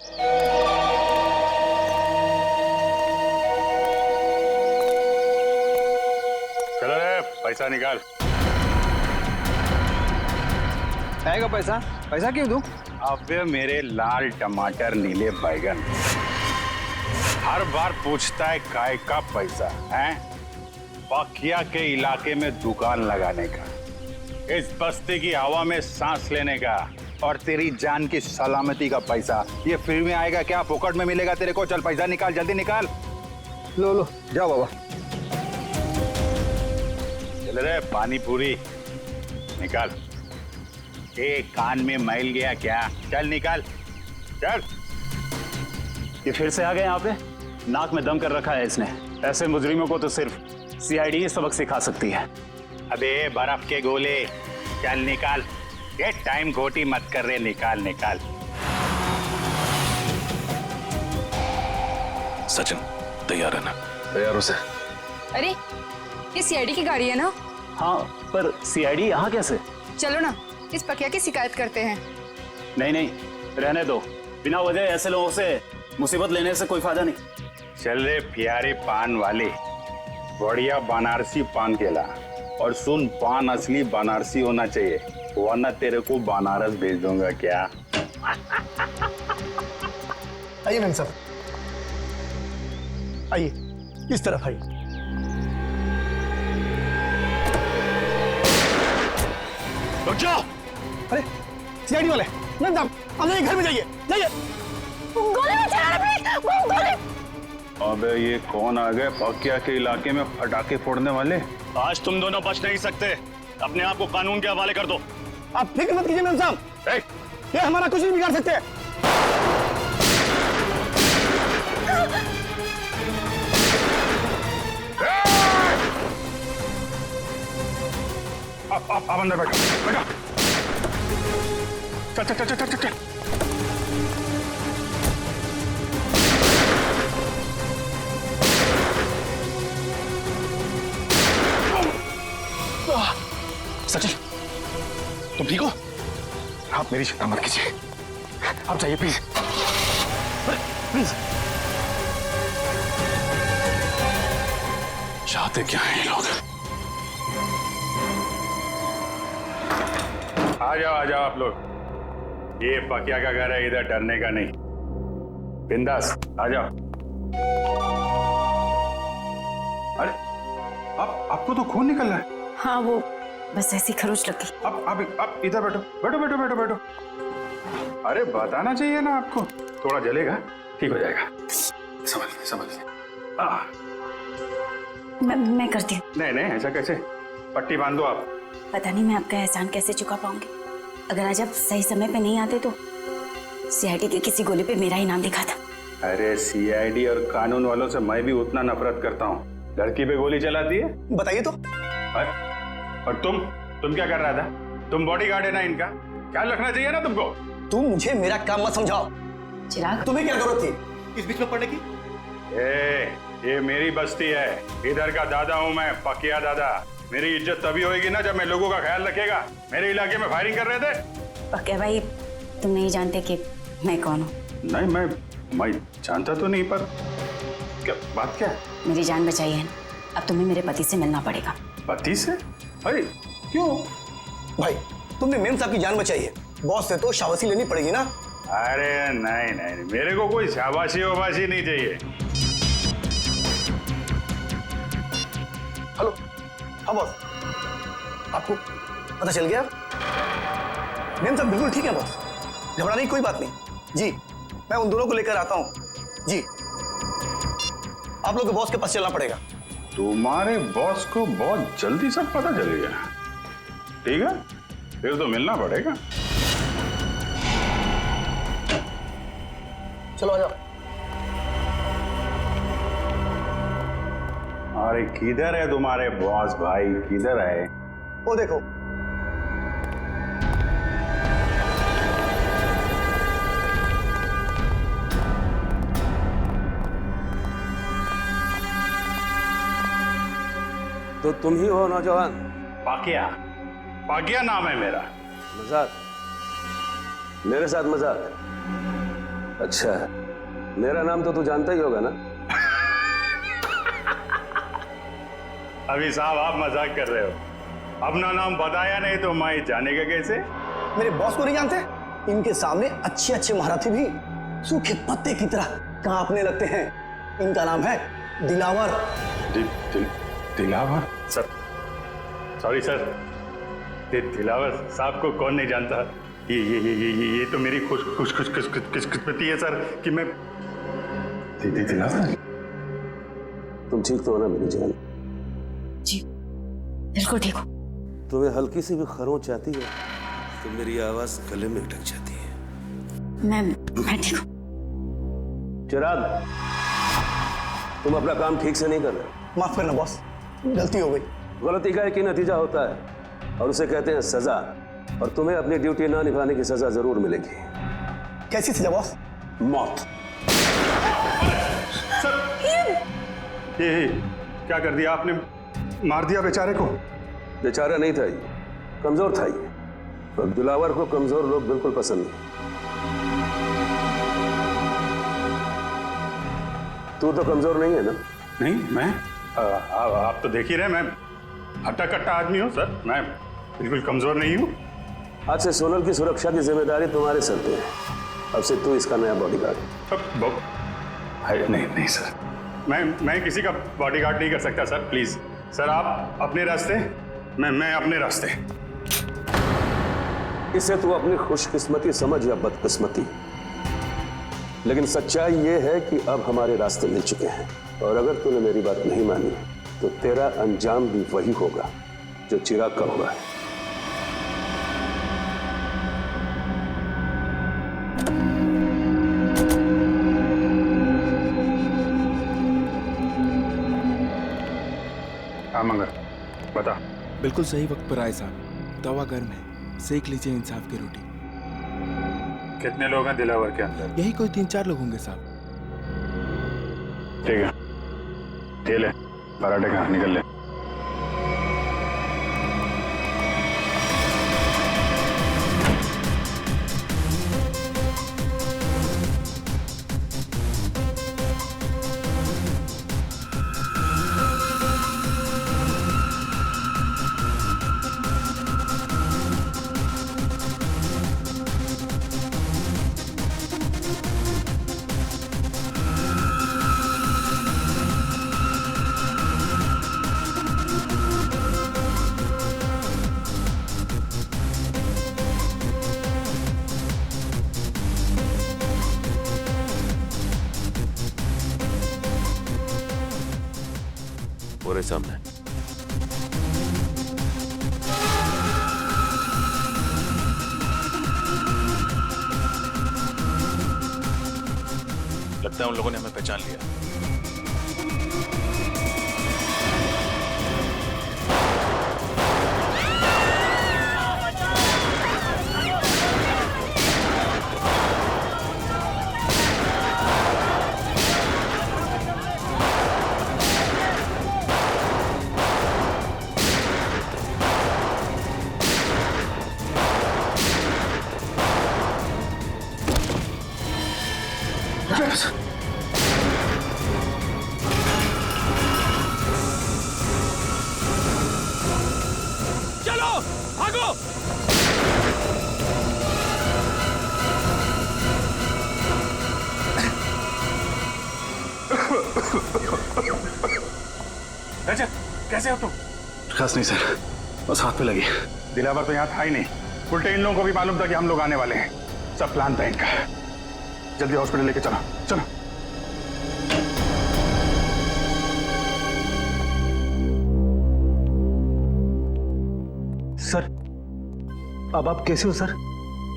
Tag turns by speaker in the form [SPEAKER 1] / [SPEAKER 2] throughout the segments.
[SPEAKER 1] चलो रे, पैसा निकाल।
[SPEAKER 2] आएगा पैसा? पैसा क्यों दूं?
[SPEAKER 1] अबे मेरे लाल टमाटर नीले बैगन, हर बार पूछता है काय का पैसा है? पकिया के इलाके में दुकान लगाने का, इस बस्ती की हवा में सांस लेने का, और तेरी जान की सलामती का पैसा ये फ्री में आएगा क्या? फोकट में मिलेगा तेरे को? चल पैसा निकाल, जल्दी निकाल।
[SPEAKER 2] लो लो जाओ बाबा।
[SPEAKER 1] चल रे, पानी पूरी निकाल। कान में मैल गया क्या? चल निकाल, चल।
[SPEAKER 3] ये फिर से आ गए यहाँ पे? नाक में दम कर रखा है इसने। ऐसे मुजरिमों को तो सिर्फ सीआईडी ही सबक सिखा सकती है।
[SPEAKER 1] अबे बर्फ के गोले, चल निकाल। ये टाइम खोटी मत कर रहे, निकाल निकाल।
[SPEAKER 4] सचिन तैयार है ना?
[SPEAKER 2] तैयार हो से।
[SPEAKER 5] अरे ये सीआईडी की गाड़ी है ना?
[SPEAKER 3] हाँ, पर सीआईडी यहाँ कैसे?
[SPEAKER 5] चलो ना, इस पकिया की शिकायत करते हैं।
[SPEAKER 3] नहीं नहीं, रहने दो। बिना वजह ऐसे लोगों से मुसीबत लेने से कोई फायदा नहीं।
[SPEAKER 1] चल रे प्यारे पान वाले, बढ़िया बनारसी पान केला, और सुन, पान असली बनारसी होना चाहिए, वरना तेरे को बनारस भेज दूंगा। क्या?
[SPEAKER 6] आइए मैम साहब, आइए इस तरफ आइए।
[SPEAKER 4] रुक जाओ।
[SPEAKER 6] अरे सीआईडी वाले, मैम साहब आप जाइए, घर में जाइए, जाइए।
[SPEAKER 5] गोली मत चलाना प्लीज, गोली।
[SPEAKER 1] अबे ये कौन आ गए पकिया के इलाके में पटाखे फोड़ने वाले?
[SPEAKER 3] आज तुम दोनों बच नहीं सकते। अपने आप को कानून के हवाले कर दो।
[SPEAKER 6] आप फिक्र मत कीजिए मैम साहब, ये हमारा कुछ नहीं बिगाड़ सकते।
[SPEAKER 1] आप अंदर बैठो, बैठो। चल चल चल चल चल चल।
[SPEAKER 4] सचिन तुम ठीक हो? आप मेरी चिंता मत कीजिए, आप जाइए प्लीज, प्लीज। चाहते क्या हैं ये लोग?
[SPEAKER 1] आ जाओ आप लोग। ये पकिया का घर है, इधर डरने का नहीं। बिंदास आ जाओ। अरे आपको तो खून निकल रहा है।
[SPEAKER 5] हाँ, वो बस ऐसी खरोच लगी।
[SPEAKER 1] आप इधर बैठो, बैठो बैठो बैठो बैठो। अरे बताना चाहिए ना आपको, थोड़ा जलेगा, ठीक हो जाएगा। समझ
[SPEAKER 5] मैं करती हूँ।
[SPEAKER 1] नहीं ऐसा कैसे? पट्टी बांध दो आप।
[SPEAKER 5] पता नहीं मैं आपका एहसान कैसे चुका पाऊंगी। अगर आज आप सही समय पे नहीं आते तो सीआईडी के किसी गोली पे मेरा ही नाम लिखा था।
[SPEAKER 1] अरे सीआईडी और कानून वालों से मैं भी उतना नफरत करता हूँ। लड़की पे गोली चलाती है,
[SPEAKER 6] बताइए तो।
[SPEAKER 1] और तुम क्या कर रहा था? तुम बॉडीगार्ड है ना इनका, ख्याल रखना चाहिए ना तुमको।
[SPEAKER 6] तुम मुझे मेरा काम मत समझाओ।
[SPEAKER 5] चिराग,
[SPEAKER 6] तुम्हें क्या जरूरत थी इस बीच में पड़ने की?
[SPEAKER 1] ये मेरी बस्ती है, इधर का दादा हूँ मैं, पकिया दादा। मेरी इज्जत तभी होगी ना जब मैं लोगों का ख्याल रखेगा। मेरे इलाके में फायरिंग कर रहे थे।
[SPEAKER 5] पक्के भाई, तुम नहीं जानते कि मैं कौन हूँ।
[SPEAKER 1] नहीं, मैं जानता तो नहीं, पर क्या बात क्या है?
[SPEAKER 5] मेरी जान बचाई है ना, अब तुम्हें मेरे पति से मिलना पड़ेगा।
[SPEAKER 1] पति से? अरे क्यों?
[SPEAKER 6] भाई तुमने मेम साहब की जान बचाई है, बॉस से तो शाबाशी लेनी पड़ेगी ना।
[SPEAKER 1] अरे नहीं, मेरे को कोई शाबाशी वाबाशी नहीं चाहिए।
[SPEAKER 6] हेलो, हाँ बॉस, आपको पता चल गया? मेम साहब बिल्कुल ठीक है बॉस, घबराने की कोई बात नहीं। जी मैं उन दोनों को लेकर आता हूँ। जी आप लोग के बॉस के पास चलना पड़ेगा।
[SPEAKER 1] तुम्हारे बॉस को बहुत जल्दी सब पता चल गया। ठीक है, फिर तो मिलना पड़ेगा।
[SPEAKER 6] चलो आ जाओ।
[SPEAKER 1] अरे किधर है तुम्हारे बॉस भाई, किधर है?
[SPEAKER 6] वो देखो।
[SPEAKER 7] तो तुम ही हो नौजवान?
[SPEAKER 1] पाकिया नाम है मेरा।
[SPEAKER 7] मजाक? मेरे साथ मजाक? अच्छा, मेरा नाम तो तू जानता ही होगा ना?
[SPEAKER 1] अभी साहब आप मजाक कर रहे हो, अपना नाम बताया नहीं तो मैं जानेगा कैसे?
[SPEAKER 6] मेरे बॉस को नहीं जानते? इनके सामने अच्छे अच्छे महारथी भी सूखे पत्ते की तरह कांपने लगते हैं। इनका नाम है Dilawar.
[SPEAKER 1] Dilawar? Sir, sorry sir, Dilawar साहब को कौन नहीं जानता? ये तो मेरी खुशकिस्मती है सर कि मैं दिलावर।
[SPEAKER 7] तुम ठीक तो हो ना मेरी जान?
[SPEAKER 5] जी बिल्कुल ठीक हो।
[SPEAKER 7] तुम्हें हल्की सी भी खरोंच आती है तो मेरी आवाज गले में अटक जाती है।
[SPEAKER 5] मैं ठीक हूँ।
[SPEAKER 7] चिराग, तुम अपना काम ठीक से नहीं कर रहे।
[SPEAKER 6] माफ करना बॉस, गलती हो गई।
[SPEAKER 7] गलती का एक ही नतीजा होता है और उसे कहते हैं सजा, और तुम्हें अपनी ड्यूटी ना निभाने की सजा जरूर मिलेगी।
[SPEAKER 6] कैसी सजा बॉस?
[SPEAKER 7] मौत।
[SPEAKER 1] सर, ये क्या कर दिया आपने? मार दिया बेचारे को?
[SPEAKER 7] बेचारा नहीं था ये, कमजोर था ये, और दिलावर को कमजोर लोग बिल्कुल पसंद नहीं। तू तो कमजोर नहीं है ना?
[SPEAKER 1] नहीं, मैं आप तो देख ही रहे, मैं हट्टा कट्टा आदमी हूँ सर, मैं बिल्कुल कमजोर नहीं हूँ।
[SPEAKER 7] आज से सोनल की सुरक्षा की जिम्मेदारी तुम्हारे सर पे है। अब से तू इसका नया बॉडीगार्ड।
[SPEAKER 1] नहीं सर, मैं किसी का बॉडीगार्ड नहीं कर सकता सर, प्लीज सर, आप अपने रास्ते, मैं अपने रास्ते।
[SPEAKER 7] इसे तू अपनी खुशकिस्मती समझ या बदकिस्मती, लेकिन सच्चाई यह है कि अब हमारे रास्ते मिल चुके हैं, और अगर तूने मेरी बात नहीं मानी तो तेरा अंजाम भी वही होगा जो चिराग का हुआ है।
[SPEAKER 1] हाँ मंगर, बता।
[SPEAKER 8] बिल्कुल सही वक्त पर आए साहब। तवा गर्म है, सेक लीजिए इंसाफ की रोटी।
[SPEAKER 1] कितने लोग हैं दिलावर के अंदर?
[SPEAKER 8] यही कोई 3-4 लोग होंगे साहब।
[SPEAKER 1] ठीक है, ये ले पराठे खा, निकल ले।
[SPEAKER 7] पूरे सामने।
[SPEAKER 2] लगता है उन लोगों ने हमें पहचान लिया।
[SPEAKER 8] चलो भागो।
[SPEAKER 1] रजत, कैसे हो तुम?
[SPEAKER 2] खास नहीं सर, बस हाथ पे लगी।
[SPEAKER 1] दिलावर तो यहाँ था ही नहीं, उल्टे इन लोगों को भी मालूम था कि हम लोग आने वाले हैं। सब प्लान था इनका। जल्दी हॉस्पिटल लेके चलो, चलो।
[SPEAKER 2] सर, अब आप कैसे हो सर?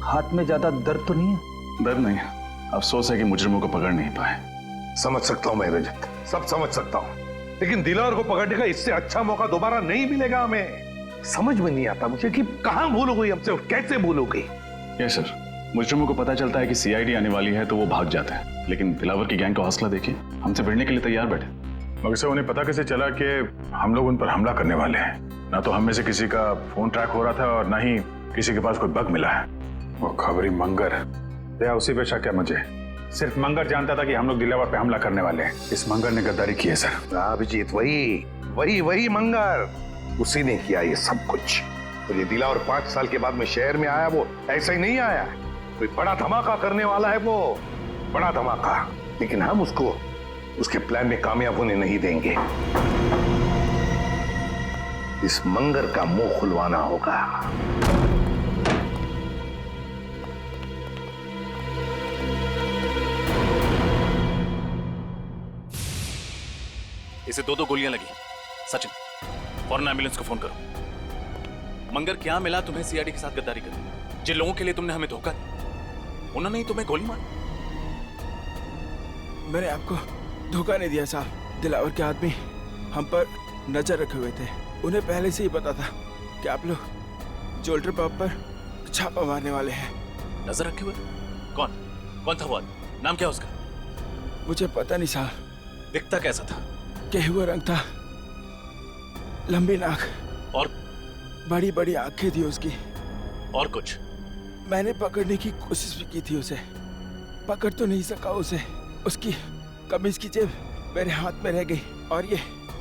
[SPEAKER 2] हाथ में ज्यादा दर्द तो नहीं है?
[SPEAKER 9] दर्द नहीं है, अफसोस है कि मुजरिमों को पकड़ नहीं पाए।
[SPEAKER 4] समझ सकता हूं मैं रजत, सब समझ सकता हूं, लेकिन दिलावर को पकड़ने का इससे अच्छा मौका दोबारा नहीं मिलेगा हमें। समझ में नहीं आता मुझे कि कहां भूल हो गई हमसे और कैसे भूल हो गई।
[SPEAKER 9] यस सर, मुजरिमों को पता चलता है कि सीआईडी आने वाली है तो वो भाग जाते हैं, लेकिन दिलावर की गैंग का हौसला देखिए, हमसे भिड़ने के लिए तैयार बैठे।
[SPEAKER 1] मगर से उन्हें पता कैसे चला कि हम लोग उन पर हमला करने वाले हैं? ना तो हम में से किसी का फोन ट्रैक हो रहा था और ना ही किसी के पास कोई बग मिला है। वो खबरी मंगर या उसी पे शक है मुझे। सिर्फ मंगर जानता था कि हम लोग दिलावर पे हमला करने वाले हैं। इस मंगर ने गद्दारी की है सर।
[SPEAKER 4] अभिजीत, वही मंगर, उसी ने किया ये सब कुछ। तो ये दिलावर 5 साल के बाद में शहर में आया, वो ऐसा ही नहीं आया, कोई बड़ा धमाका करने वाला है वो, बड़ा धमाका। लेकिन हम उसको उसके प्लान में कामयाब होने नहीं देंगे। इस मंगर का मुंह खुलवाना होगा।
[SPEAKER 9] इसे 2 गोलियां लगी। सचिन, फौरन एम्बुलेंस को फोन करो। मंगर, क्या मिला तुम्हें सीआईडी के साथ गद्दारी करने? जिन लोगों के लिए तुमने हमें धोखा दिया, उन्होंने ही तुम्हें गोली मारी।
[SPEAKER 8] मैंने आपको धोखा नहीं दिया साहब। दिलावर के आदमी हम पर नजर रखे हुए थे। उन्हें पहले से ही पता था कि आप लोग जोल्टर पब पर छापा मारने वाले हैं।
[SPEAKER 9] नजर रखे हुए? कौन था वो आदमी? नाम क्या उसका?
[SPEAKER 8] मुझे पता नहीं साहब।
[SPEAKER 9] दिखता कैसा था?
[SPEAKER 8] गेहुआ रंग था, लंबी नाक
[SPEAKER 9] और
[SPEAKER 8] बड़ी बड़ी आंखें थी उसकी।
[SPEAKER 9] और कुछ?
[SPEAKER 8] मैंने पकड़ने की कोशिश भी की थी उसे, पकड़ तो नहीं सका उसे। उसकी कमीज की जेब मेरे हाथ में रह गई और ये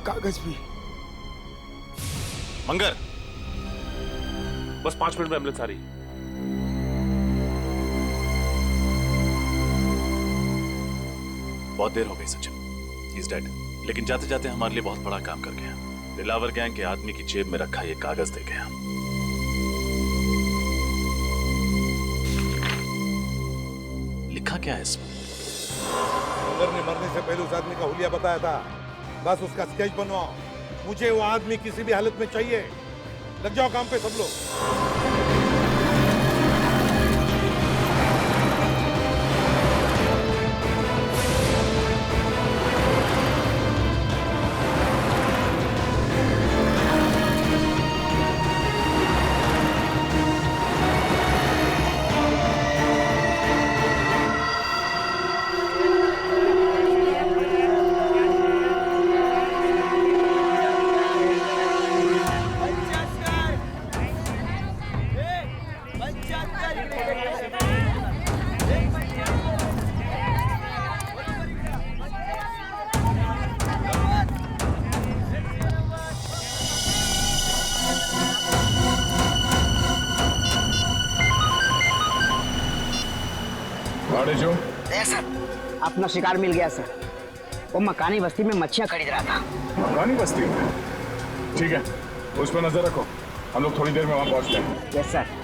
[SPEAKER 8] कागज भी।
[SPEAKER 9] मंगर, बस 5 मिनट में एम्बुलेंस आ रही। बहुत देर हो गई सचिन, ही इज डेड। लेकिन जाते जाते हमारे लिए बहुत बड़ा काम कर गया। दिलावर गैंग के आदमी की जेब में रखा ये कागज दे गया। लिखा क्या है इसमें?
[SPEAKER 10] मंगर ने मरने से पहले उस आदमी का हुलिया बताया था। बस उसका स्केच बनवाओ। मुझे वो आदमी किसी भी हालत में चाहिए। लग जाओ काम पे सब लोग।
[SPEAKER 11] सर, अपना शिकार मिल गया सर। वो मकानी बस्ती में मच्छियां खरीद रहा था।
[SPEAKER 9] मकानी बस्ती? ठीक है, उस पर नजर रखो। हम लोग थोड़ी देर में वहां पहुंचते हैं।
[SPEAKER 11] Yes sir.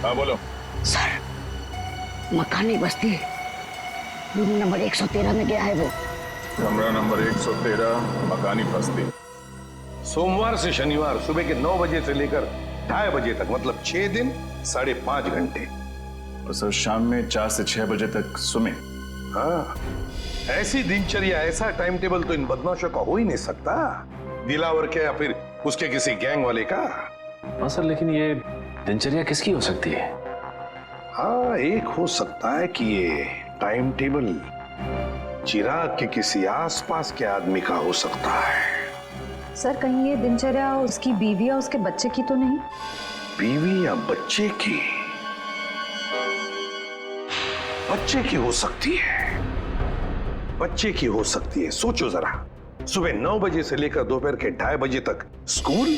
[SPEAKER 9] हाँ बोलो।
[SPEAKER 11] सर, मकानी बस्ती रूम नंबर 113 में गया है वो।
[SPEAKER 9] कमरा नंबर 113, मकानी बस्ती।
[SPEAKER 4] सोमवार से शनिवार सुबह के 9 बजे से लेकर 2:30 बजे तक, मतलब 6 दिन 5.5 घंटे।
[SPEAKER 9] और सर शाम में 4 से 6 बजे तक स्विमिंग।
[SPEAKER 4] हाँ, ऐसी दिनचर्या, ऐसा टाइम टेबल तो इन बदमाशों का हो ही नहीं सकता। दिलावर के या फिर उसके किसी गैंग वाले का।
[SPEAKER 12] हाँ सर, लेकिन ये दिनचर्या किसकी हो सकती है?
[SPEAKER 4] हाँ, एक हो सकता है कि ये टाइम टेबल चिराग के किसी आसपास के आदमी का हो सकता है।
[SPEAKER 13] सर, कहीं ये दिनचर्या उसकी बीवी या उसके बच्चे की तो नहीं?
[SPEAKER 4] बीवी या बच्चे की? बच्चे की हो सकती है, बच्चे की हो सकती है। सोचो जरा, सुबह 9 बजे से लेकर दोपहर के 2:30 बजे तक स्कूल,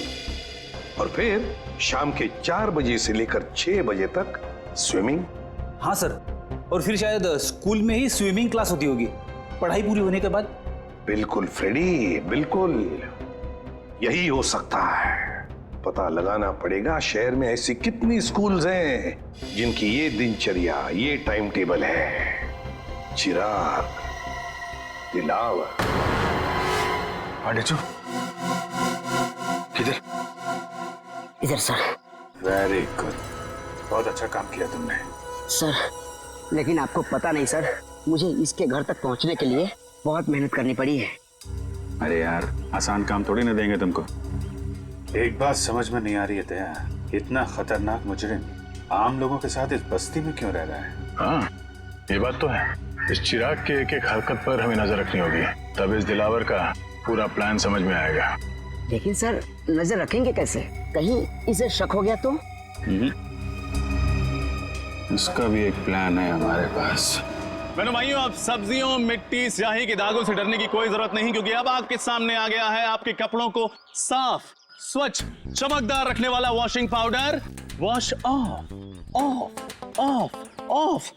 [SPEAKER 4] और फिर शाम के 4 बजे से लेकर 6 बजे तक स्विमिंग।
[SPEAKER 2] हाँ सर, और फिर शायद स्कूल में ही स्विमिंग क्लास होती होगी। पढ़ाई पूरी होने के बाद?
[SPEAKER 4] बिल्कुल फ्रेडी, बिल्कुल यही हो सकता है। पता लगाना पड़ेगा शहर में ऐसी कितनी स्कूल्स हैं जिनकी ये दिनचर्या, ये टाइम टेबल है। चिराग, दिलावर।
[SPEAKER 1] पांडेचू किधर?
[SPEAKER 11] इधर सर।
[SPEAKER 1] वेरी गुड, बहुत अच्छा काम किया तुमने।
[SPEAKER 11] सर लेकिन आपको पता नहीं सर, मुझे इसके घर तक पहुंचने के लिए बहुत मेहनत करनी पड़ी है।
[SPEAKER 1] अरे यार, आसान काम थोड़ी ना देंगे तुमको। एक बात समझ में नहीं आ रही है दया, इतना खतरनाक मुजरिम आम लोगों के साथ इस बस्ती में क्यों रह रहा है?
[SPEAKER 14] हाँ, ये बात तो है। इस चिराग के एक एक हरकत पर हमें नजर रखनी होगी, तब इस दिलावर का पूरा प्लान समझ में आएगा।
[SPEAKER 11] लेकिन सर नजर रखेंगे कैसे? कहीं इसे शक हो गया तो?
[SPEAKER 1] इसका भी एक प्लान है हमारे पास।
[SPEAKER 9] बहनों भाइयों, अब सब्जियों, मिट्टी, स्याही के दागों से डरने की कोई जरूरत नहीं, क्योंकि अब आपके सामने आ गया है आपके कपड़ों को साफ, स्वच्छ, चमकदार रखने वाला washing powder. Wash off, off, off, off.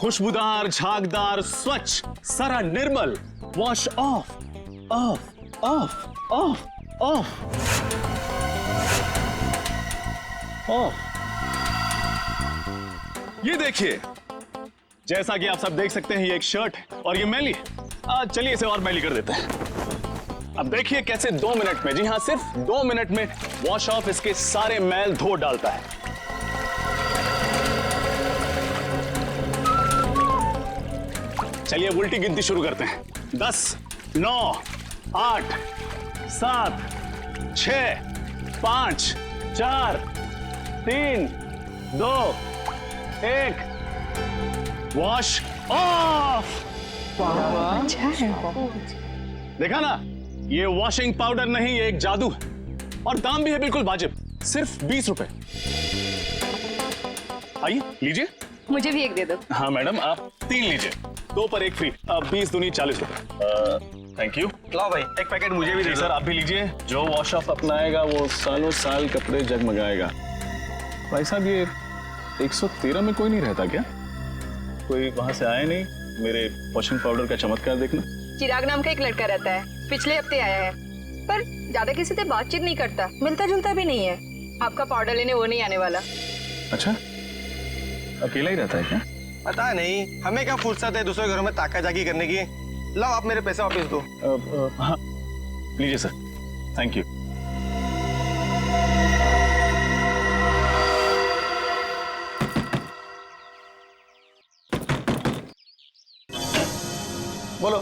[SPEAKER 9] खुशबूदार, झागदार, स्वच्छ, सारा निर्मल। Wash off, off, off, off, off, off. ये देखिए, जैसा कि आप सब देख सकते हैं, ये एक शर्ट है और ये मैली है। चलिए इसे और मैली कर देते हैं। अब देखिए कैसे 2 मिनट में, जी हाँ सिर्फ 2 मिनट में वॉश ऑफ इसके सारे मैल धो डालता है। चलिए उल्टी गिनती शुरू करते हैं। 10, 9, 8, 7, 6, 5, 4, 3, 2, 1। Wash off.
[SPEAKER 13] अच्छा है।
[SPEAKER 9] देखा ना, ये वॉशिंग पाउडर नहीं, ये एक जादू है और दाम भी है बिल्कुल वाजिब, सिर्फ 20 रुपए। आइए लीजिए।
[SPEAKER 13] मुझे भी एक दे दो।
[SPEAKER 9] हाँ मैडम, आप 3 लीजिए, 2 पर 1 फ्री। 20 दूनी 40 रुपए। Thank you.
[SPEAKER 6] लाओ भाई, एक पैकेट मुझे भी दे दो।
[SPEAKER 9] सर आप भी लीजिए। जो वॉश ऑफ अपनाएगा वो सालों साल कपड़े जगमगाएगा। भाई साहब, ये 113 में कोई नहीं रहता क्या? कोई वहां से आया नहीं मेरे वॉशिंग पाउडर का चमत्कार देखना?
[SPEAKER 13] चिराग नाम का एक लड़का रहता है, पिछले हफ्ते आया है, पर ज्यादा किसी से बातचीत नहीं करता, मिलता जुलता भी नहीं है। आपका पाउडर लेने वो नहीं आने वाला।
[SPEAKER 9] अच्छा, अकेला ही रहता है क्या?
[SPEAKER 6] पता नहीं, हमें क्या फुर्सत है दूसरे घरों में ताका-झाकी करने की। लाओ आप मेरे पैसे वापस दो।
[SPEAKER 9] हाँ लीजिए सर, थैंक यू।
[SPEAKER 6] बोलो।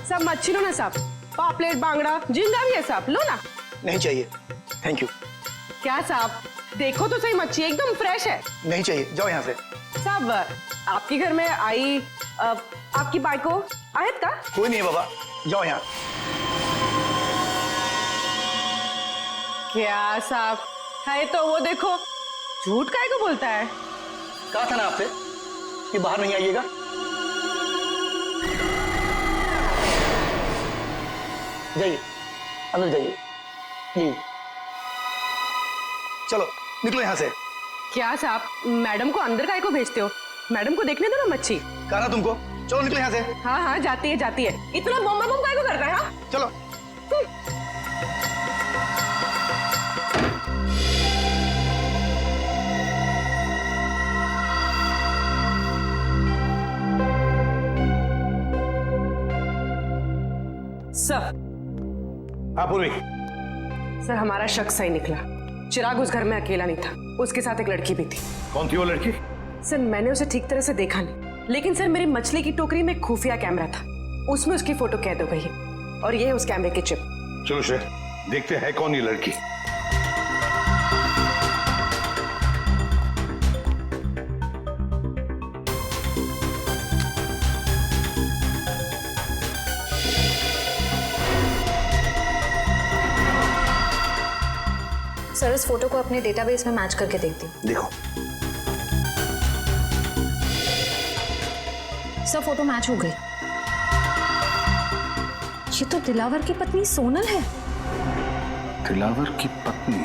[SPEAKER 15] सब मच्छी लो ना साहब, पापलेट, बांगड़ा, जिंदा भी है साहब, लो ना।
[SPEAKER 6] नहीं चाहिए, थैंक यू।
[SPEAKER 15] क्या साहब, देखो तो सही, मच्छी एकदम फ्रेश है।
[SPEAKER 6] नहीं चाहिए, जाओ यहाँ से।
[SPEAKER 15] साहब, आपके घर में आई आपकी बाइको आयत का?
[SPEAKER 6] कोई नहीं है बाबा, जाओ यहाँ।
[SPEAKER 15] क्या साहब, है तो वो देखो, झूठ काहे को बोलता है?
[SPEAKER 6] कहा था ना आपसे कि बाहर नहीं आइएगा। जाइए, अंदर जाइए प्लीज। चलो निकलो यहाँ से।
[SPEAKER 15] क्या साहब, मैडम को अंदर काहे को भेजते हो? मैडम को देखने दो ना मच्छी।
[SPEAKER 6] कहा ना तुमको, चलो निकलो यहाँ से।
[SPEAKER 15] हाँ हाँ, जाती है जाती है। इतना बम बम काहे को कर रहा है? हाँ
[SPEAKER 6] चलो।
[SPEAKER 15] सर।
[SPEAKER 4] हाँ पूर्वी।
[SPEAKER 15] सर, हमारा शक सही निकला। चिराग उस घर में अकेला नहीं था, उसके साथ एक लड़की भी थी।
[SPEAKER 4] कौन थी वो लड़की?
[SPEAKER 15] सर, मैंने उसे ठीक तरह से देखा नहीं, लेकिन सर मेरी मछली की टोकरी में खुफिया कैमरा था, उसमें उसकी फोटो कैद हो गई है और ये है उस कैमरे की चिप।
[SPEAKER 4] चलो श्रेय, देखते हैं कौन ये लड़की।
[SPEAKER 16] सर, इस फोटो को अपने डेटाबेस में मैच करके देखती हूँ।
[SPEAKER 4] देखो।
[SPEAKER 16] सर, फोटो मैच हो गई। ये तो दिलावर की पत्नी सोनल है।
[SPEAKER 9] दिलावर की पत्नी?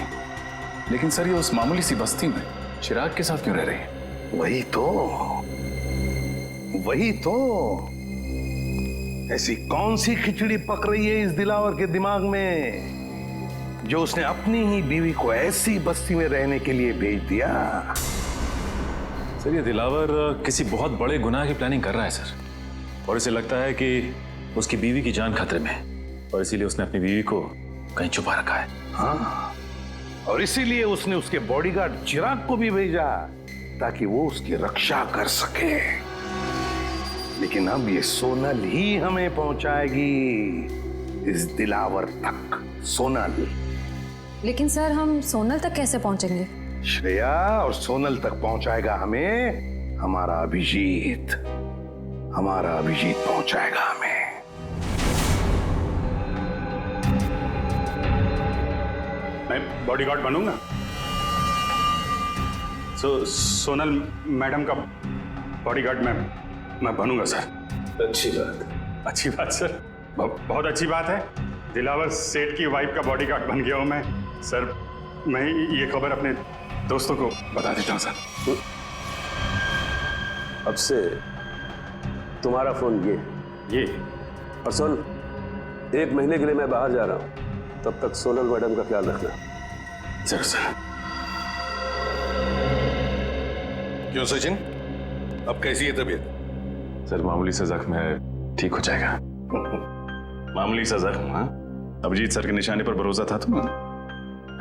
[SPEAKER 9] लेकिन सर ये उस मामूली सी बस्ती में चिराग के साथ क्यों रह रही है?
[SPEAKER 4] वही तो। वही तो। ऐसी कौन सी खिचड़ी पक रही है इस दिलावर के दिमाग में जो उसने अपनी ही बीवी को ऐसी बस्ती में रहने के लिए भेज दिया?
[SPEAKER 12] सर ये दिलावर किसी बहुत बड़े गुनाह की प्लानिंग कर रहा है सर, और इसे लगता है कि उसकी बीवी की जान खतरे में है और इसीलिए उसने अपनी बीवी को कहीं छुपा रखा है।
[SPEAKER 4] हाँ, और इसीलिए उसने उसके बॉडीगार्ड चिराग को भी भेजा ताकि वो उसकी रक्षा कर सके। लेकिन अब ये सोनल ही हमें पहुंचाएगी इस दिलावर तक। सोनल।
[SPEAKER 16] लेकिन सर हम सोनल तक कैसे पहुंचेंगे?
[SPEAKER 4] श्रेया, और सोनल तक पहुंचाएगा हमें हमारा अभिजीत। हमारा अभिजीत पहुंचाएगा हमें।
[SPEAKER 1] मैं बॉडीगार्ड बनूंगा। सोनल मैडम का बॉडीगार्ड मैं बनूंगा सर।
[SPEAKER 12] अच्छी बात।
[SPEAKER 1] अच्छी बात सर, बहुत अच्छी बात है। दिलावर सेठ की वाइफ का बॉडीगार्ड बन गया हूं मैं सर। मैं ये खबर अपने दोस्तों को बता देता हूं सर।
[SPEAKER 7] अब से तुम्हारा फोन ये और सुन, 1 महीने के लिए मैं बाहर जा रहा हूं, तब तक सोनल मैडम का ख्याल रखना।
[SPEAKER 1] Sir sir.
[SPEAKER 4] क्यों सचिन, अब कैसी है तबीयत?
[SPEAKER 12] सर मामूली सा जख्म है, ठीक हो जाएगा।
[SPEAKER 1] मामूली सा जख्म? हाँ,
[SPEAKER 12] अभिजीत सर के निशाने पर भरोसा था तुम्हें?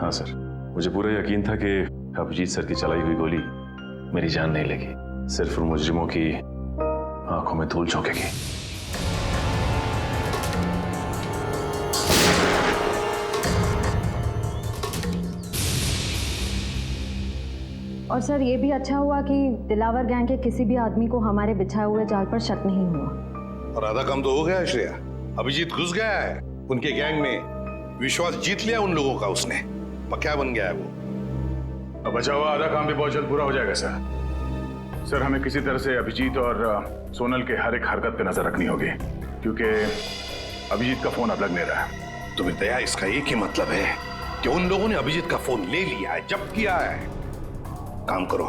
[SPEAKER 12] हाँ सर, मुझे पूरा यकीन था कि अभिजीत सर की चलाई हुई गोली मेरी जान नहीं लेगी, सिर्फ उन मुजरिमों की आंखों में धूल झोंकेगी।
[SPEAKER 16] और सर ये भी अच्छा हुआ कि दिलावर गैंग के किसी भी आदमी को हमारे बिछाए हुए जाल पर शक नहीं हुआ।
[SPEAKER 4] और आधा काम तो हो गया है श्रेया। अभिजीत घुस गया है उनके गैंग में, विश्वास जीत लिया उन लोगों का उसने, पक्का बन गया है वो।
[SPEAKER 1] अब बचा हुआ आधा काम भी बहुत जल्द पूरा हो जाएगा सर। सर हमें किसी तरह से अभिजीत और सोनल के हर एक हरकत पे नजर रखनी होगी, क्योंकि अभिजीत का फोन अब लग नहीं रहा है।
[SPEAKER 4] तुम्हें दया, इसका एक ही मतलब है कि उन लोगों ने अभिजीत का फोन ले लिया है, जब्त किया है। काम करो,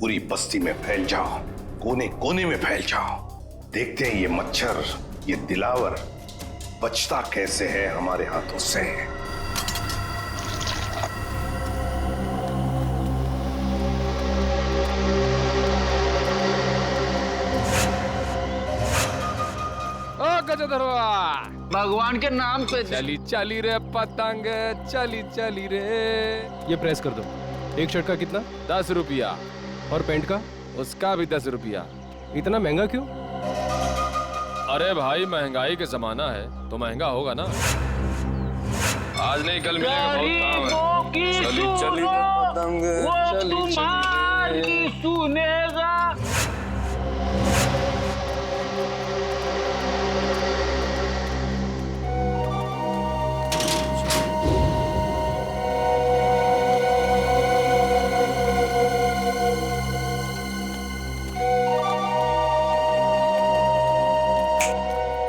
[SPEAKER 4] पूरी बस्ती में फैल जाओ, कोने कोने में फैल जाओ। देखते हैं ये मच्छर, ये दिलावर बचता कैसे है हमारे हाथों से।
[SPEAKER 17] भगवान के नाम पे
[SPEAKER 18] चली चली रे पतंग, चली चली रे। ये प्रेस कर दो। एक शर्ट का कितना? 10 रुपया। और पैंट का? उसका भी 10 रुपया। इतना महंगा क्यों? अरे भाई महंगाई के जमाना है तो महंगा होगा ना। आज नहीं कल मिलेगा, बहुत काम है। चली चली पतंग, चली चली
[SPEAKER 17] सुनेगा।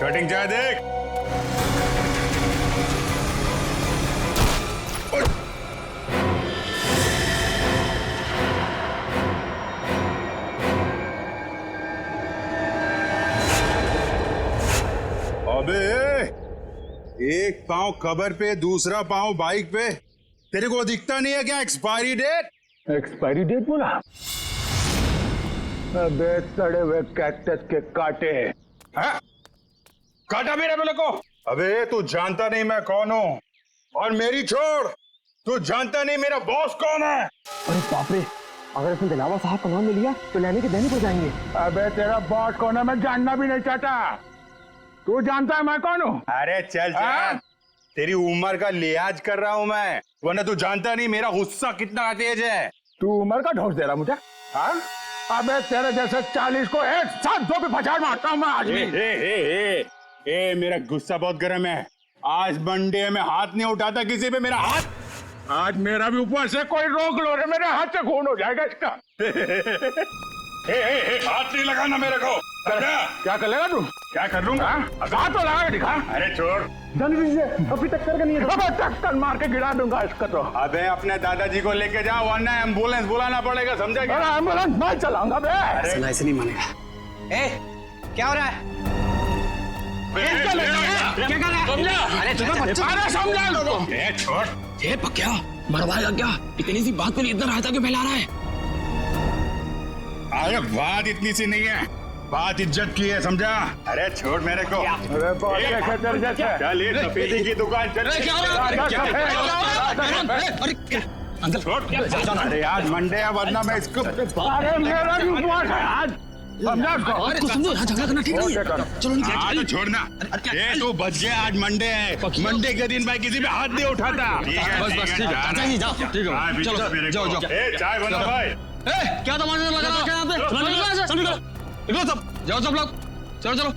[SPEAKER 1] कटिंग चाहे देख। अबे एक पांव खबर पे, दूसरा पांव बाइक पे, तेरे को दिखता नहीं है क्या एक्सपायरी डेट?
[SPEAKER 2] एक्सपायरी डेट बोला? अबे सड़े हुए कैक्टस के कांटे।
[SPEAKER 1] हाँ? काटा मेरे बोले को? अबे तू जानता नहीं मैं कौन हूँ, और मेरी छोड़, तू जानता नहीं मेरा बॉस कौन है।
[SPEAKER 2] अरे बाप रे, अगर इसने दिलावर साहब का नाम ले लिया तो लेने के देने पड़ जाएंगे। अबे तेरा बॉस कौन है मैं जानना भी नहीं चाहता। तू जानता है मैं कौन हूँ?
[SPEAKER 1] अरे चल चल, तेरी उम्र का लिहाज कर रहा हूँ मैं, वरना तू जानता नहीं मेरा गुस्सा कितना तेज है।
[SPEAKER 2] तू उम्र का ढोस दे रहा मुझे? हाँ? अबे तेरे जैसे 40 को एक साथ 2 पे पछाड़ मारता हूँ मैं आज भी।
[SPEAKER 1] ए मेरा गुस्सा बहुत गर्म है। आज मंडे में हाथ नहीं उठाता किसी पे मेरा हाथ।
[SPEAKER 2] आज मेरा भी ऊपर से कोई रोक लो रे, मेरे हाथ से खून हो जाएगा इसका।
[SPEAKER 1] हाथ नहीं लगाना मेरे को।
[SPEAKER 2] क्या कर लेगा तू?
[SPEAKER 1] क्या कर लूंगा?
[SPEAKER 2] हाथ तो लगा के दिखा।
[SPEAKER 1] अरे छोड़,
[SPEAKER 2] जल्दी से, अभी टक्कर का नहीं है। अबे टक्कर मार के गिरा दूंगा इसका तो।
[SPEAKER 1] अबे अपने दादाजी को लेके जाओ, वरना एम्बुलेंस बुलाना पड़ेगा, समझा क्या?
[SPEAKER 2] एम्बुलेंस मैं चलाऊंगा बे।
[SPEAKER 6] ऐसे नहीं मानेगा।
[SPEAKER 11] क्या हो रहा है? क्या कर रहा है? अरे तुम्हें
[SPEAKER 1] समझा लोगों। छोड़।
[SPEAKER 11] ये पक्या मरवाएगा क्या? इतनी सी बात पे इतना रायता क्यों फैला रहा है?
[SPEAKER 1] अरे बात इतनी सी नहीं है, बात इज्जत की है, समझा? अरे छोड़ मेरे को। अरे चल ये सफेदी की दुकान चल। अंकल अरे आज मंडे है वरना मैं इसको। अरे मेरा भी उपवास है आज, समझा उसको?
[SPEAKER 11] समझो झगड़ा करना ठीक नहीं है। चलो
[SPEAKER 1] हाँ तो छोड़ना। ये तो बच गया, आज मंडे है, मंडे के दिन भाई किसी पे हाथ नहीं उठाता।
[SPEAKER 11] बस बस ठीक है चाचा जी जाओ। ठीक है चलो जाओ जाओ।
[SPEAKER 1] चाय बना भाई।
[SPEAKER 11] क्या तमाशा लगा रखा है यहाँ पे? निकलो सब, जाओ सब लोग, चलो चलो।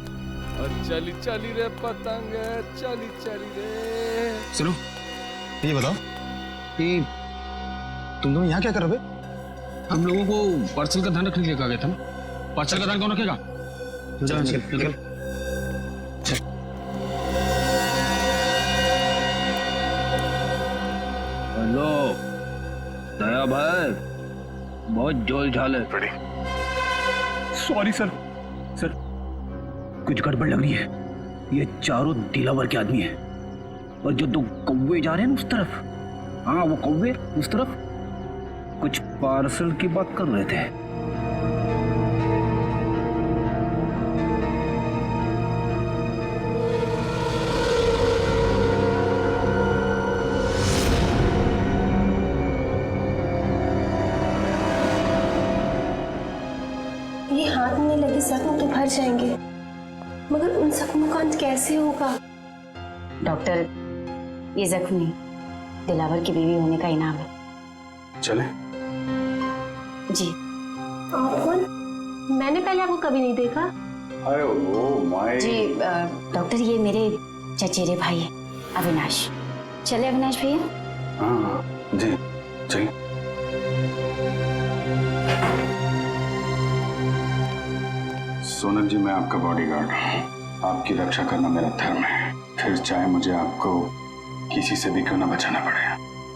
[SPEAKER 18] और चली चली रे पतंग, चली चली रे।
[SPEAKER 6] सुनो, ये बताओ कि तुम दोनों यहाँ क्या कर रहे हो? हम लोगों को पार्सल का ध्यान रखने के लिए कहा गया था ना। पार्सल का ध्यान कौन रखेगा? चल।
[SPEAKER 17] हेलो दया भाई, बहुत जोल झाल है।
[SPEAKER 3] Sorry sir. सर कुछ गड़बड़ लग रही है। ये चारों दिलावर के आदमी हैं और जो दो कौवे जा रहे हैं उस तरफ, हाँ वो कौवे उस तरफ कुछ पार्सल की बात कर रहे थे।
[SPEAKER 19] ये हाथ में लगे जख्म तो भर जाएंगे, मगर उन जख्मों का अंत कैसे होगा?
[SPEAKER 5] डॉक्टर, ये जख्म नहीं, दिलावर की बीवी होने का इनाम है।
[SPEAKER 12] चले?
[SPEAKER 19] जी। आप कौन? मैंने पहले आपको कभी नहीं देखा।
[SPEAKER 1] अरे वो माय।
[SPEAKER 5] जी डॉक्टर, ये मेरे चचेरे भाई है अविनाश। चले अविनाश भैया?
[SPEAKER 12] हाँ जी चलिए। सोनल जी, मैं आपका बॉडीगार्ड हूँ, आपकी रक्षा करना मेरा धर्म है, फिर चाहे मुझे आपको किसी से भी क्यों ना बचाना पड़े।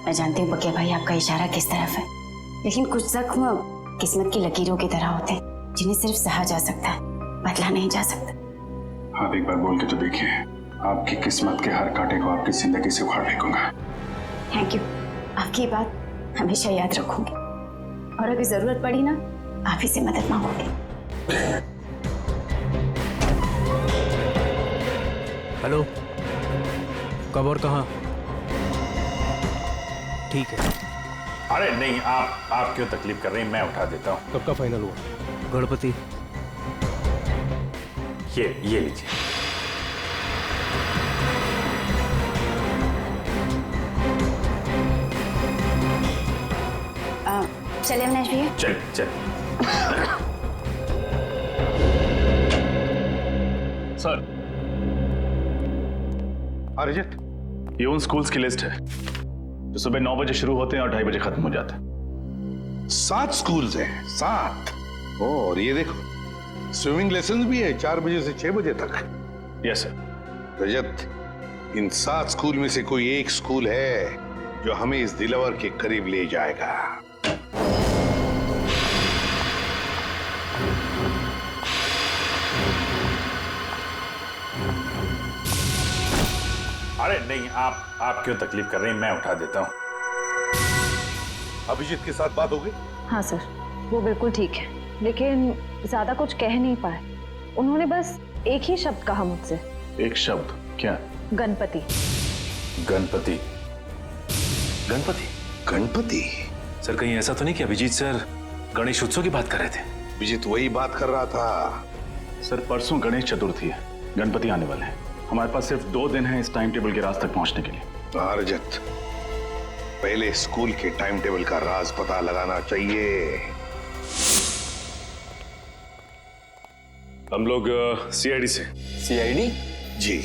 [SPEAKER 5] मैं जानती हूँ पक्या भाई आपका इशारा किस तरफ है, लेकिन कुछ जख्म किस्मत की लकीरों की तरह होते हैं जिन्हें सिर्फ सहा जा सकता है, बदला नहीं जा सकता।
[SPEAKER 12] आप एक बार बोल के तो देखिए, आपकी किस्मत के हर कांटे को आपकी जिंदगी से उखाड़ फेंकूंगा।
[SPEAKER 5] थैंक यू, आपकी ये बात हमेशा याद रखूंगी, और अगर जरूरत पड़ी ना आप ही से मदद मांगोगे।
[SPEAKER 20] हेलो, कब और कहाँ? ठीक है।
[SPEAKER 12] अरे नहीं, आप क्यों तकलीफ कर रहे हैं, मैं उठा देता हूँ।
[SPEAKER 20] कब का फाइनल हुआ? गणपति।
[SPEAKER 12] ये लीजिए।
[SPEAKER 5] चले अविनाश भैया?
[SPEAKER 12] चल।
[SPEAKER 3] सर,
[SPEAKER 4] अरिजीत,
[SPEAKER 3] ये उन स्कूल्स की लिस्ट है जो सुबह 9 बजे शुरू होते हैं और 2:30 बजे खत्म हो जाते हैं।
[SPEAKER 4] 7 स्कूल्स हैं, 7। और ये देखो, स्विमिंग लेसन भी है 4 बजे से 6 बजे तक।
[SPEAKER 3] Yes sir.
[SPEAKER 4] रजत, इन 7 स्कूल में से कोई एक स्कूल है जो हमें इस दिलावर के करीब ले जाएगा।
[SPEAKER 12] अरे नहीं, आप क्यों तकलीफ कर रहे हैं, मैं उठा देता हूँ।
[SPEAKER 4] अभिजीत के साथ बात हो गई?
[SPEAKER 16] हाँ सर, वो बिल्कुल ठीक है, लेकिन ज्यादा कुछ कह नहीं पाए। उन्होंने बस एक ही शब्द कहा मुझसे।
[SPEAKER 12] एक शब्द? क्या?
[SPEAKER 16] गणपति।
[SPEAKER 12] गणपति?
[SPEAKER 4] गणपति?
[SPEAKER 12] सर कहीं ऐसा तो नहीं कि अभिजीत सर गणेश उत्सव की बात कर रहे थे?
[SPEAKER 4] अभिजीत वही बात कर रहा था।
[SPEAKER 3] सर परसों गणेश चतुर्थी है, गणपति आने वाले हैं। हमारे पास सिर्फ 2 दिन है इस टाइम टेबल के राज तक पहुंचने के लिए।
[SPEAKER 4] रजत, पहले स्कूल के टाइम टेबल का राज पता लगाना चाहिए।
[SPEAKER 12] हम लोग सीआईडी से।
[SPEAKER 4] सीआईडी? जी।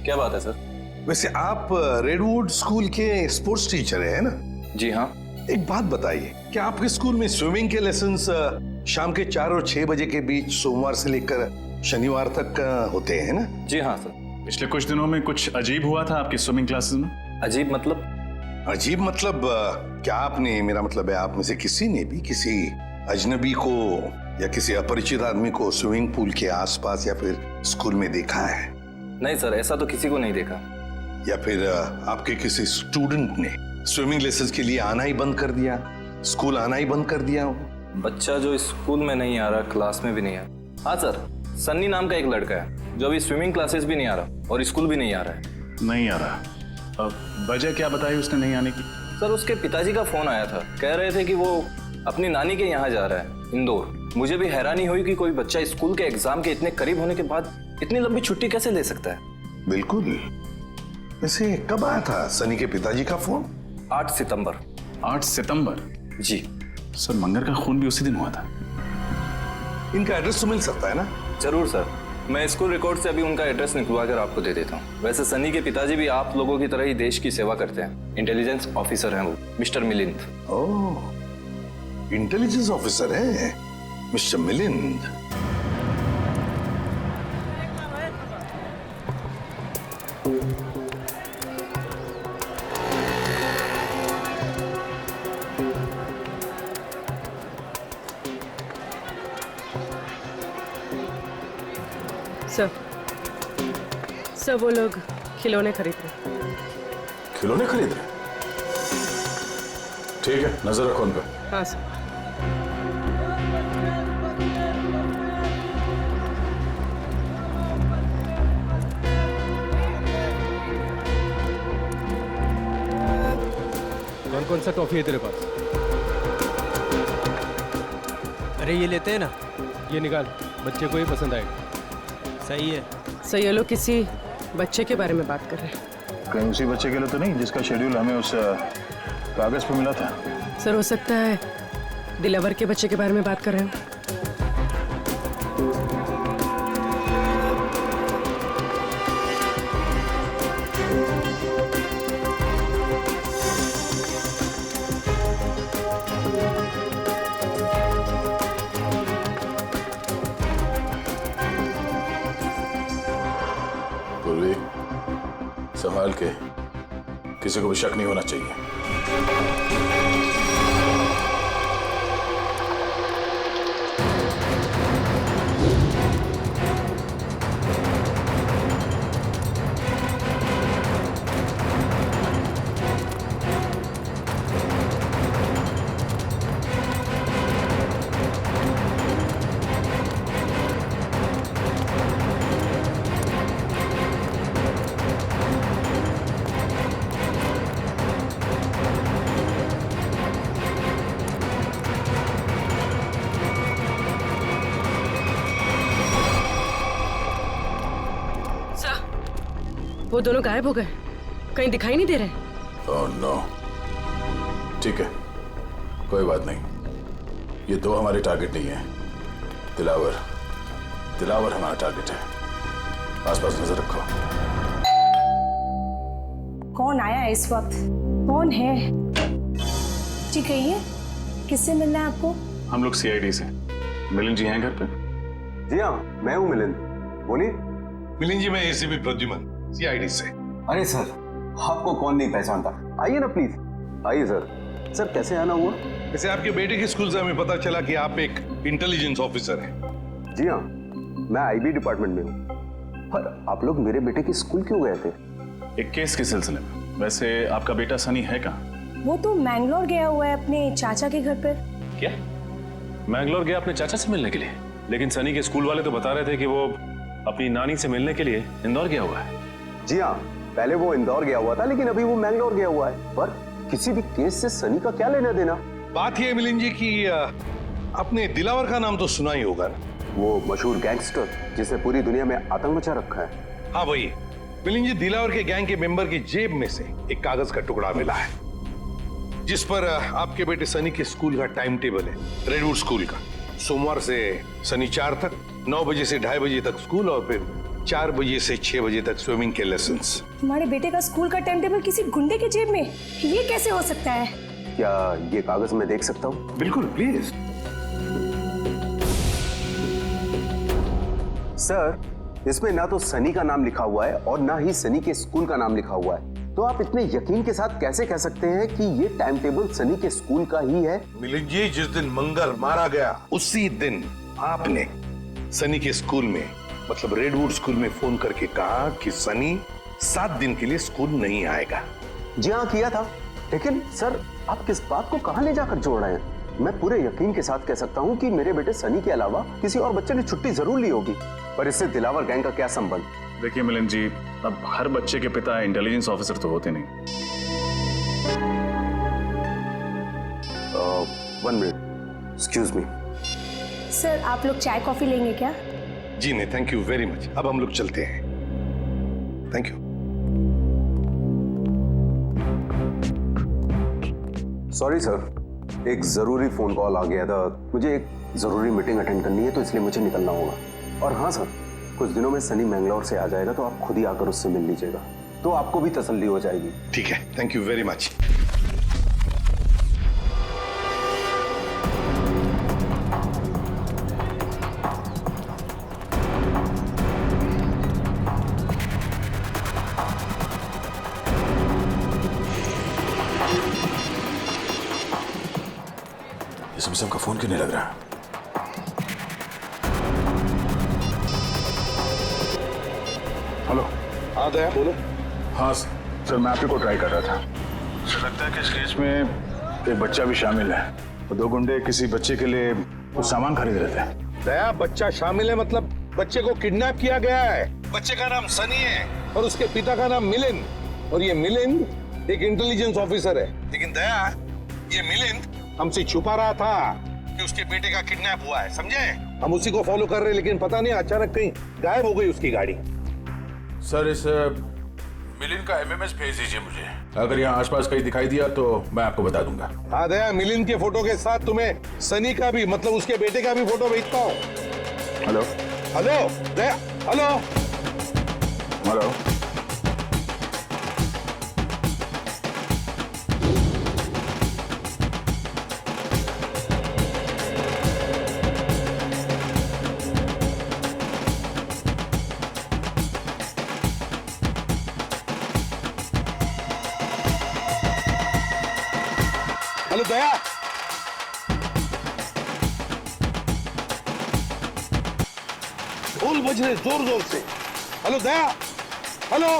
[SPEAKER 12] क्या बात है सर?
[SPEAKER 4] वैसे आप रेडवुड स्कूल के स्पोर्ट्स टीचर हैं ना?
[SPEAKER 12] जी हाँ।
[SPEAKER 4] एक बात बताइए, क्या आपके स्कूल में स्विमिंग के लेसन्स शाम के 4 और 6 बजे के बीच सोमवार से लेकर शनिवार तक होते हैं ना?
[SPEAKER 12] जी हाँ सर।
[SPEAKER 3] पिछले कुछ दिनों में कुछ अजीब हुआ था आपकी स्विमिंग क्लासेस में।
[SPEAKER 12] अजीब मतलब?
[SPEAKER 4] अजीब मतलब क्या आपने, मेरा मतलब है आप में से किसी ने भी किसी अजनबी को या किसी अपरिचित आदमी को स्विमिंग पूल के आसपास या फिर स्कूल में देखा है?
[SPEAKER 21] नहीं सर, ऐसा तो किसी को नहीं देखा।
[SPEAKER 4] या फिर आपके किसी स्टूडेंट ने स्विमिंग लेसन के लिए आना ही बंद कर दिया, स्कूल आना ही बंद कर दिया हो?
[SPEAKER 21] बच्चा जो स्कूल में नहीं आ रहा, क्लास में भी नहीं आ रहा। हाँ सर, सन्नी नाम का एक लड़का है जो अभी स्विमिंग क्लासेस भी नहीं आ रहा और स्कूल भी नहीं आ रहा है।
[SPEAKER 14] नहीं आ रहा? अब वजह क्या बताई उसने नहीं आने की?
[SPEAKER 21] सर उसके पिताजी का फोन आया था, कह रहे थे कि वो अपनी नानी के यहाँ जा रहा है, इंदौर। मुझे भी हैरानी हुई कि कोई बच्चा स्कूल के एग्जाम के इतने करीब होने के बाद इतनी लंबी छुट्टी कैसे ले सकता है।
[SPEAKER 4] बिल्कुल। वैसे कब आया था सनी के पिताजी का फोन?
[SPEAKER 21] 8 सितंबर।
[SPEAKER 14] 8 सितंबर?
[SPEAKER 21] जी
[SPEAKER 14] सर, मंगर का खून भी उसी दिन हुआ था।
[SPEAKER 4] इनका एड्रेस तो मिल सकता है ना?
[SPEAKER 21] जरूर सर, मैं स्कूल रिकॉर्ड से अभी उनका एड्रेस निकलवा कर आपको दे देता हूँ। वैसे सनी के पिताजी भी आप लोगों की तरह ही देश की सेवा करते हैं, इंटेलिजेंस ऑफिसर हैं वो, मिस्टर मिलिंद।
[SPEAKER 4] ओह, इंटेलिजेंस ऑफिसर है मिस्टर मिलिंद।
[SPEAKER 15] सर वो लोग खिलौने खरीद रहे।
[SPEAKER 14] खिलौने खरीद रहे? ठीक है, नजर रखो उन पर।
[SPEAKER 15] हाँ सर।
[SPEAKER 18] कौन कौन सा टॉफी है तेरे पास?
[SPEAKER 20] अरे ये लेते हैं ना।
[SPEAKER 18] ये निकाल, बच्चे को ही पसंद आएगा।
[SPEAKER 20] सही है।
[SPEAKER 15] सर ये लोग किसी बच्चे के बारे में बात कर रहे हैं।
[SPEAKER 14] कहीं उसी बच्चे के लिए तो नहीं जिसका शेड्यूल हमें उस कागज पर मिला था?
[SPEAKER 15] सर हो सकता है दिलावर के बच्चे के बारे में बात कर रहे हैं।
[SPEAKER 14] संभाल के, किसी को भी शक नहीं होना चाहिए।
[SPEAKER 15] वो दोनों गायब हो गए, कहीं दिखाई नहीं दे रहे।
[SPEAKER 14] Oh no. ठीक है, कोई बात नहीं, ये दो हमारे टारगेट नहीं है। दिलावर हमारा टारगेट है। आसपास नजर रखो।
[SPEAKER 19] कौन आया है इस वक्त? कौन है? जी कहिए, किससे मिलना है आपको?
[SPEAKER 12] हम लोग सीआईडी से। मिलिंद जी हैं घर पे?
[SPEAKER 7] जी हाँ, मैं हूँ मिलिंद, बोलिए।
[SPEAKER 4] मिलिंद जी, मैं एसीपी प्रद्युमन, सीआईडी से।
[SPEAKER 7] अरे सर, आपको कौन नहीं पहचानता, आइए ना प्लीज। आइए सर। सर कैसे आना हुआ?
[SPEAKER 4] वैसे आपके बेटे के स्कूल से हमें पता चला कि आप एक इंटेलिजेंस ऑफिसर हैं।
[SPEAKER 7] जी हाँ, मैं आईबी डिपार्टमेंट में हूँ। पर आप लोग मेरे बेटे के स्कूल क्यों गए थे?
[SPEAKER 12] एक केस के सिलसिले में। वैसे आपका बेटा सनी है कहाँ?
[SPEAKER 19] वो तो मैंगलोर गया हुआ है अपने चाचा के घर पर।
[SPEAKER 12] क्या? मैंगलोर गया अपने चाचा से मिलने के लिए? लेकिन सनी के स्कूल वाले तो बता रहे थे कि वो अपनी नानी से मिलने के लिए इंदौर गया हुआ है।
[SPEAKER 7] जी हाँ, पहले वो इंदौर गया हुआ था, लेकिन अभी वो मैंगलोर गया हुआ है। पर किसी भी केस से सनी का क्या लेना देना?
[SPEAKER 4] बात ये मिलिंद जी की आपने दिलावर का नाम तो सुना ही होगा ना?
[SPEAKER 7] वो मशहूर गैंगस्टर जिसने पूरी दुनिया में आतंक मचा रखा है।
[SPEAKER 4] हाँ वही। मिलिंद जी, दिलावर के गैंग के मेंबर की जेब में से एक कागज का टुकड़ा मिला है जिस पर आपके बेटे सनी के स्कूल का टाइम टेबल है, रेडवुड स्कूल का। सोमवार से शनिवार तक 9 बजे से 2:30 बजे तक स्कूल और फिर 4 बजे से 6 बजे तक स्विमिंग के लेसन्स।
[SPEAKER 19] तुम्हारे बेटे का स्कूल का टाइम टेबल किसी गुंडे के जेब में? ये कैसे हो सकता है?
[SPEAKER 7] क्या ये कागज मैं देख सकता हूँ?
[SPEAKER 4] बिल्कुल, प्लीज।
[SPEAKER 7] सर, इसमें ना तो सनी का नाम लिखा हुआ है और ना ही सनी के स्कूल का नाम लिखा हुआ है। तो आप इतने यकीन के साथ कैसे कह सकते हैं कि ये टाइम टेबल सनी के स्कूल का ही है?
[SPEAKER 4] मिलिंद जी, जिस दिन मंगल मारा गया उसी दिन आपने सनी के स्कूल में, मतलब रेडवुड स्कूल में फोन करके कहा कि सनी 7 दिन के लिए स्कूल नहीं आएगा।
[SPEAKER 7] जी हाँ, किया था। लेकिन सर, आप किस बात को कहां ले जाकर जोड़ रहे हैं? मैं पूरे यकीन के साथ कह सकता हूं कि मेरे बेटे सनी के अलावा किसी और बच्चे ने छुट्टी जरूर ली होगी, पर इससे दिलावर गैंग का क्या संबंध?
[SPEAKER 12] देखिए मिलिंद जी, अब हर बच्चे के पिता इंटेलिजेंस ऑफिसर तो होते नहीं।
[SPEAKER 7] 1 मिनट, एक्सक्यूज मी।
[SPEAKER 19] सर आप लोग चाय कॉफी लेंगे क्या?
[SPEAKER 4] जी नहीं, थैंक यू वेरी मच। अब हम लोग चलते हैं। Thank you.
[SPEAKER 7] सॉरी सर, एक जरूरी फोन कॉल आ गया था। मुझे एक जरूरी मीटिंग अटेंड करनी है, तो इसलिए मुझे निकलना होगा। और हाँ सर, कुछ दिनों में सनी मैंगलोर से आ जाएगा, तो आप खुद ही आकर उससे मिल लीजिएगा, तो आपको भी तसल्ली हो जाएगी।
[SPEAKER 4] ठीक है, thank you very much.
[SPEAKER 14] Samsung का फोन क्यों नहीं लग रहा? हेलो।
[SPEAKER 4] हाँ दया, बोलो।
[SPEAKER 14] हाँ सर, मैं आप ही को ट्राई कर रहा था। सर लगता है कि इस केस में एक बच्चा भी शामिल है, और 2 गुंडे किसी बच्चे के लिए कुछ सामान खरीद रहे थे।
[SPEAKER 4] दया, बच्चा शामिल है मतलब बच्चे को किडनैप किया गया है। बच्चे का नाम सनी है और उसके पिता का नाम मिलिंद, और ये मिलिंद एक इंटेलिजेंस ऑफिसर है। लेकिन दया, ये मिलिंद हमसे छुपा रहा था कि उसके बेटे का किडनैप हुआ है, समझे? हम उसी को फॉलो कर रहे हैं, लेकिन पता नहीं अचानक कहीं गायब हो गई उसकी गाड़ी।
[SPEAKER 14] सर इस मिलिंद का एमएमएस भेज दीजिए मुझे। अगर यहाँ आसपास कहीं दिखाई दिया तो मैं आपको बता दूंगा।
[SPEAKER 4] हाँ दया, मिलिंद के फोटो के साथ तुम्हें सनी का भी, मतलब उसके बेटे का भी फोटो भेजता हूँ।
[SPEAKER 14] हेलो
[SPEAKER 4] हेलो दया, हेलो
[SPEAKER 14] हेलो।
[SPEAKER 4] हेलो दया, ढोल बज रहे जोर जोर से। हेलो दया, हेलो।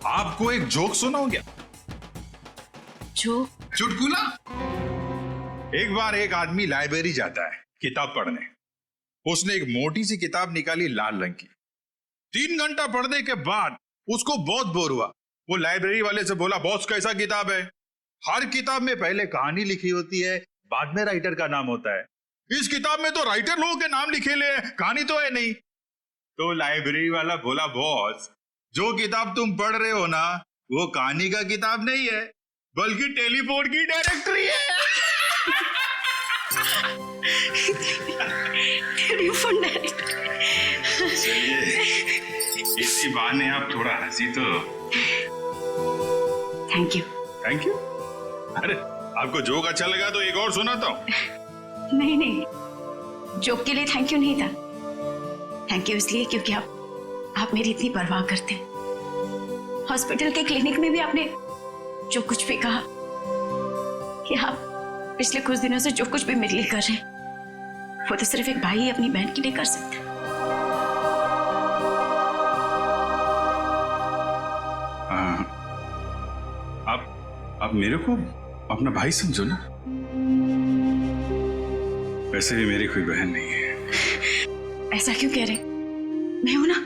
[SPEAKER 1] आपको एक जोक सुनाऊं क्या?
[SPEAKER 5] जोक?
[SPEAKER 1] चुटकुला। एक बार एक आदमी लाइब्रेरी जाता है किताब पढ़ने। उसने एक मोटी सी किताब निकाली लाल रंग की। 3 घंटा पढ़ने के बाद उसको बहुत बोर हुआ। वो लाइब्रेरी वाले से बोला, बॉस कैसा किताब है? हर किताब में पहले कहानी लिखी होती है, बाद में राइटर का नाम होता है। इस किताब में तो राइटर लोगों के नाम लिखे ले, कहानी तो है नहीं। तो लाइब्रेरी वाला बोला, बॉस जो किताब तुम पढ़ रहे हो ना, वो कहानी का किताब नहीं है, बल्कि टेलीफोन की डायरेक्टरी है।
[SPEAKER 5] Telephone directory.
[SPEAKER 1] चलिए, इसी बहाने आप थोड़ा हंसी तो।
[SPEAKER 5] Thank you.
[SPEAKER 1] Thank you? अरे आपको जोक अच्छा लगा तो एक और सुनाता हूँ।
[SPEAKER 5] नहीं नहीं, जोक के लिए थैंक यू नहीं था। थैंक यू इसलिए क्योंकि आप मेरी इतनी परवाह करते हैं। हॉस्पिटल के क्लिनिक में भी आपने जो कुछ भी कहा कि आप पिछले कुछ दिनों से जो कुछ भी मेरे लिए कर रहे हैं, वो तो सिर्फ एक भाई अपनी बहन के लिए कर सकता है।
[SPEAKER 1] आप मेरे को अपना भाई समझो ना। वैसे भी मेरी कोई बहन नहीं है।
[SPEAKER 5] ऐसा क्यों कह रहे? मैं हूं ना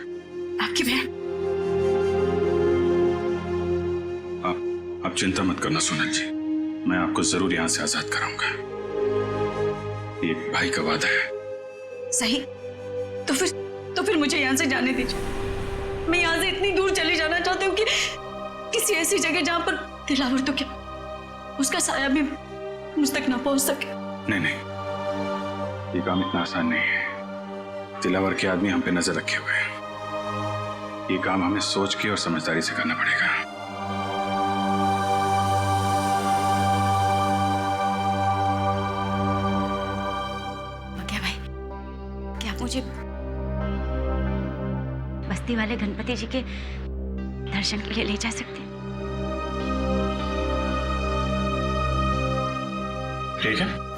[SPEAKER 5] आपकी बहन।
[SPEAKER 1] आप चिंता मत करना सोनल जी, मैं आपको जरूर यहां से आजाद कराऊंगा। ये भाई का वादा है।
[SPEAKER 5] सही, तो फिर तो फिर मुझे यहाँ से जाने दीजिए। मैं यहाँ से इतनी दूर चली जाना चाहती हूँ कि किसी ऐसी जगह जहाँ पर दिलावर तो क्या उसका साया भी मुझ तक ना पहुंच सके।
[SPEAKER 14] नहीं, ये काम इतना आसान नहीं है। दिलावर के आदमी हम पे नजर रखे हुए हैं। ये काम हमें सोच के और समझदारी से करना पड़ेगा।
[SPEAKER 5] क्या भाई, क्या आप मुझे बस्ती वाले गणपति जी के दर्शन के लिए ले जा सकते हैं?
[SPEAKER 14] ठीक है।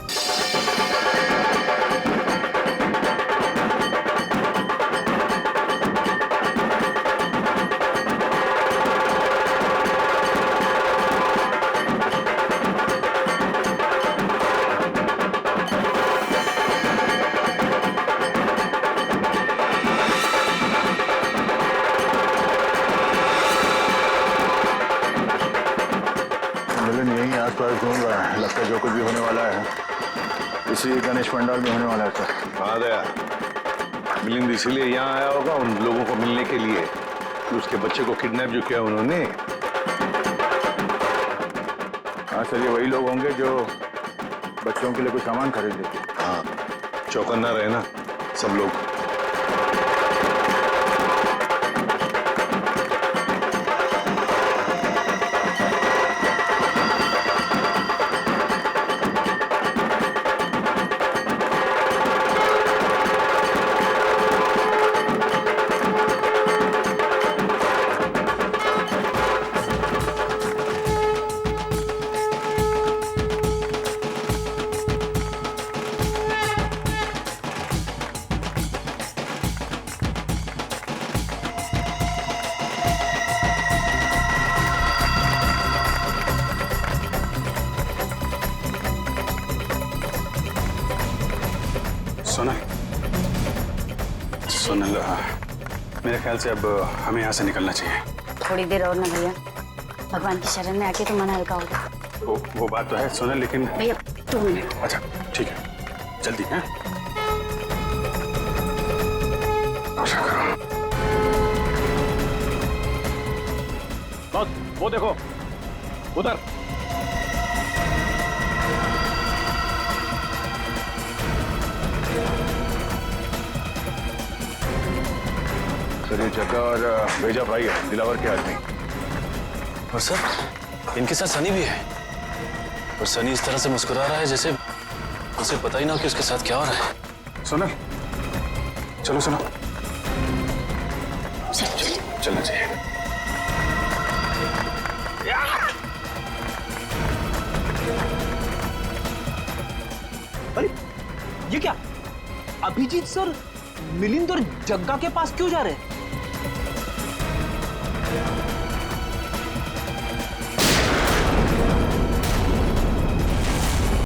[SPEAKER 14] मिलन यही आसपास घूम रहा है। लगता है जो कुछ भी होने वाला है इसी गणेश पंडाल में होने वाला है सर।
[SPEAKER 4] हाँ दया, मिलिंद इसीलिए यहाँ आया होगा उन लोगों को मिलने के लिए कि उसके बच्चे को किडनैप जो किया उन्होंने।
[SPEAKER 14] हाँ सर, ये वही लोग होंगे जो बच्चों के लिए कुछ सामान खरीदे।
[SPEAKER 4] हाँ, चौकन्ना रहना सब लोग।
[SPEAKER 14] सोनल, मेरे ख्याल से अब हमें यहाँ से निकलना चाहिए।
[SPEAKER 5] थोड़ी देर और ना भैया, भगवान की शरण में आके तो मन हल्का होगा।
[SPEAKER 14] वो बात तो है सोनल, लेकिन
[SPEAKER 5] भैया 2 मिनट।
[SPEAKER 14] अच्छा ठीक है, जल्दी है।
[SPEAKER 9] बस वो देखो उधर।
[SPEAKER 14] सर ये जग्गा और भेजा भाई है, दिलावर के आदमी।
[SPEAKER 12] और सर इनके साथ सनी भी है, और सनी इस तरह से मुस्कुरा रहा है जैसे उसे पता ही ना कि उसके साथ क्या हो रहा है।
[SPEAKER 14] सोनल चलो सुनो, चलना चाहिए।
[SPEAKER 3] अरे ये क्या, अभिजीत सर मिलिंद और जग्गा के पास क्यों जा रहे हैं?